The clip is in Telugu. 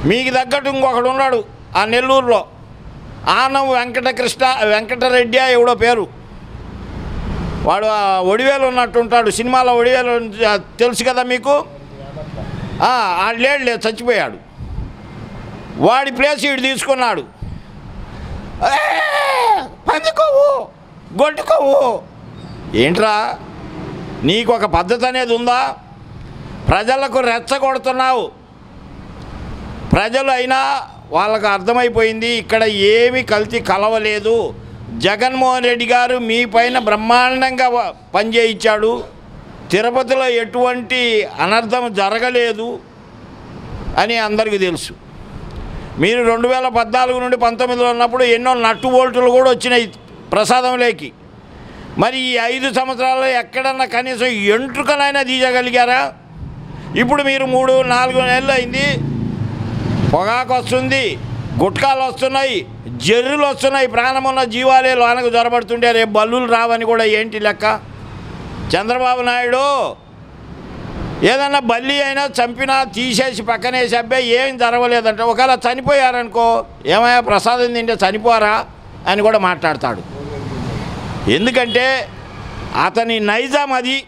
మీకు తగ్గట్టు ఇంకొకడు ఉన్నాడు ఆ నెల్లూరులో, ఆనం వెంకటరెడ్డి ఎవడో పేరు, వాడు ఒడివేలు ఉన్నట్టుంటాడు, సినిమాలో ఒడివేలు తెలుసు కదా మీకు. ఆ లేడు చచ్చిపోయాడు, వాడి ప్లేస్ వీడు తీసుకున్నాడు. పందుకోవు గొడ్డుకోవు ఏంట్రా, నీకు ఒక పద్ధతి అనేది ఉందా? ప్రజలకు రెచ్చగొడుతున్నావు. ప్రజలు అయినా వాళ్ళకు అర్థమైపోయింది ఇక్కడ ఏమీ కల్తీ కలవలేదు. జగన్మోహన్ రెడ్డి గారు మీ పైన బ్రహ్మాండంగా పనిచేయించాడు, తిరుపతిలో ఎటువంటి అనర్థం జరగలేదు అని అందరికీ తెలుసు. మీరు 2014 నుండి 19లో ఉన్నప్పుడు ఎన్నో నట్టు బోల్టులు కూడా వచ్చినాయి ప్రసాదంలోకి. మరి ఈ 5 సంవత్సరాల్లో ఎక్కడన్నా కనీసం ఎంట్రుకనైనా తీయగలిగారా? ఇప్పుడు మీరు 3-4 నెలలు అయింది, పొగాకు వస్తుంది, గుట్కాలు వస్తున్నాయి, జర్రులు వస్తున్నాయి, ప్రాణమున్న జీవాలే లోనకు జొరబడుతుంటే రేపు బల్లులు రావని కూడా ఏంటి లెక్క? చంద్రబాబు నాయుడు ఏదన్నా బల్లి అయినా చంపినా తీసేసి పక్కనేసి అబ్బాయి ఏం జరగలేదంటే, ఒకవేళ చనిపోయారనుకో, ఏమయ్యా ప్రసాదం తింటే చనిపోరా అని కూడా మాట్లాడతాడు. ఎందుకంటే అతని నైజాం అది.